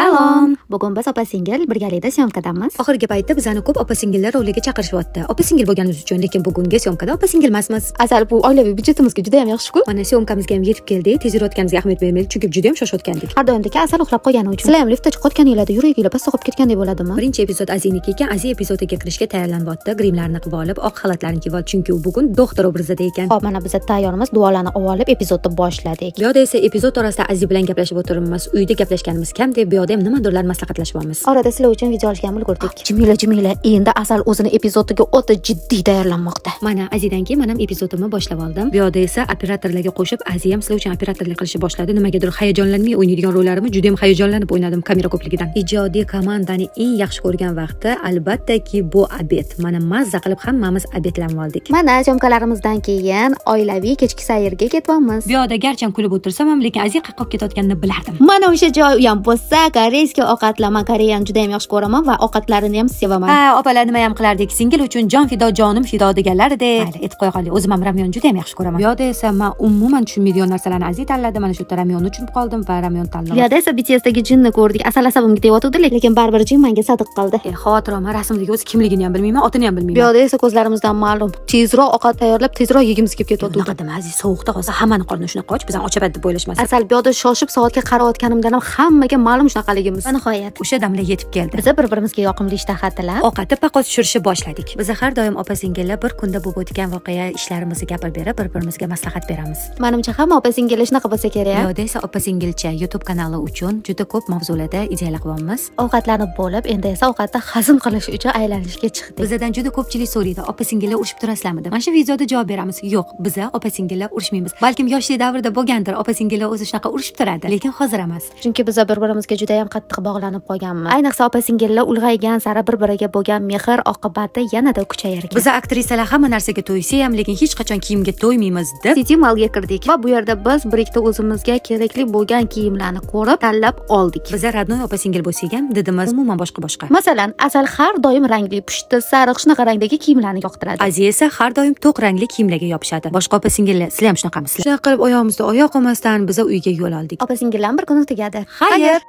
Salom. Bugun biz opa-singil birgalikda syomkadamiz. Oxirgi paytda bizani ko'p opa-singillar roliga chaqirishyapti. Opa-singil bo'lganimiz uchun, lekin bugungi syomkada opa-singil emasmiz. Asal bu oilaviy byudjetimizga juda ham yaxshi-ku. Mana syomkamizga ham yetib keldik. Tez yurayotganimizga ahamiyat bermaylik, chunki juda ham shoshayotgandik. Har doimdek Asal uxlab qolgani uchun. Sizlar ham liftda chiqayotganinglarda yuraginglar past soqib ketgandek bo'ladimi? Birinchi epizod Aziyniki ekan. Aziy epizodiga kirishga tayyorlanyapti. Grimlarni qilib olib, oq xalatlarni kiyib olib, chunki u bugun doktor obrazida ekan. Hop, mana biz tayyormiz. Duolarni olib epizodni boshladik. Bu yoqda esa epizod orasida Aziy bilan gaplashib o'tiribmiz. Uyda gaplashganimiz kam deb bu yoqda ham nimadirlar maslahatlashyapmiz. Orada sizlar uchun video olishga ulgurdik. Jimila, endi Asal o'zini epizodiga o'ta jiddiy tayyorlanmoqda. Mana Aziydan keyin men ham epizodimni boshlab oldim. Bu yoqda esa operatorlarga qo'shib, Aziy ham sizlar uchun operatorlik qilishni boshladi. Nimagadir hayajonlanmay o'ynaydigan rollarimni juda ham hayajonlanib o'ynadim kamera ko'pligidan. Ijodiy komandani eng yaxshi ko'rgan vaqti albattaki bu obed. Mana mazza qilib hammamiz obedlanib oldik. Mana syomkalarimizdan keyin oilaviy kechki sayrga ketyapmiz. Bu yoqda garchi kuylab o'tirsam ham, lekin Aziy qaqqab ketayotganini bilardim. Mana o'sha joy ham bo'lsa, koreyskiy ovqatlar, Koreyani juda ham yaxshi ko'raman va ovqatlarini ham sevaman. Ha, opalar nima ham qilardik? Singil uchun jon fido, jonim fido deganlaridek. Mayli, aytib qo'ya qoling. O'zim ham ramyon juda ham yaxshi ko'raman. Bu yoqda esa men umuman tushunmaydigan narsalarni Aziy tanladi. Mana shu yerda ramyonni tushunib qoldim va ramyon tanladim. Bu yoqda esa BTSdagi jinni ko'rdik. Asal asabimga tegayotdi, lekin baribir jin menga sadiq qildi. Xavotir olma, rasmdagi o'zi kimligini ham bilmayman, otini ham bilmayman. Bu yoqda esa ko'zlarimizdan ma'lum. Tezroq ovqat tayyorlab, tezroq yegimiz kelib ketyapti. Naqadam Aziz sovuqda qolsa hammani qorni shunaqa och, bizdan ochabat deb o'ylashmasin. Asal bu yoqda shoshib soatga qarayotganimdan ham hammaga ma'lum shunaqaligimiz. Va nihoyat o'sha damlar yetib keldi. Biz bir-birimizga yoqimli ishtahatilab ovqatni paqqos tushirishni boshladik. Biz har doim opa-singillar bir kunda bo'lib o'tgan voqea ishlarimizni gapirib berib, bir-birimizga maslahat beramiz. Menimcha hamma opa-singillar shunaqa bo'lsa kerak. Bu yoqda esa opa-singilcha YouTube kanali uchun juda ko'p mavzularda ideyalar qilyapmiz. Ovqatlanib bo'lib, endi esa ovqatni hazm qilish uchun aylanishga chiqdik. Bizdan juda ko'pchilik so'raydi, opa-singillar urushib turasizlarmi deb. Mana shu videoda javob beramiz. Yo'q, biz opa-singillar urushmaymiz. Balkim yoshlik davrida bo'lgandir, opa-singillar o'zi shunaqa urushib turadi, lekin hozir emas. Chunki biz bir-birimizga juda ham qattiq bog'lanib qolganmiz. Ayniqsa opa-singillar ulg'aygan sari bir-biriga bo'lgan mehr oqibati yanada kuchayar ekan. Biz aktrisalar hamma narsaga to'ysa ham, lekin hech qachon kiyimga to'ymaymiz deb Sitimalga kirdik va bu yerda biz bir ikkita o'zimizga kerakli bo'lgan kiyimlarni ko'rib, tanlab oldik. Biz radnoy opa-singil bo'lsak ham, didimiz umuman boshqa. Masalan, Asal har doim rangli, pushti, sariq shunaqa rangdagi kiyimlarni yoqtiradi. Aziy esa har doim to'q rangli kiyimlarga yopishadi. Boshqa opa-singillar, sizlar ham shunaqamisiz? Shunaqa qilib oyog'imizda oyoq olmasdan biz uyga yo'l oldik. Opa-singillar bir kuni tugadi. Xayr.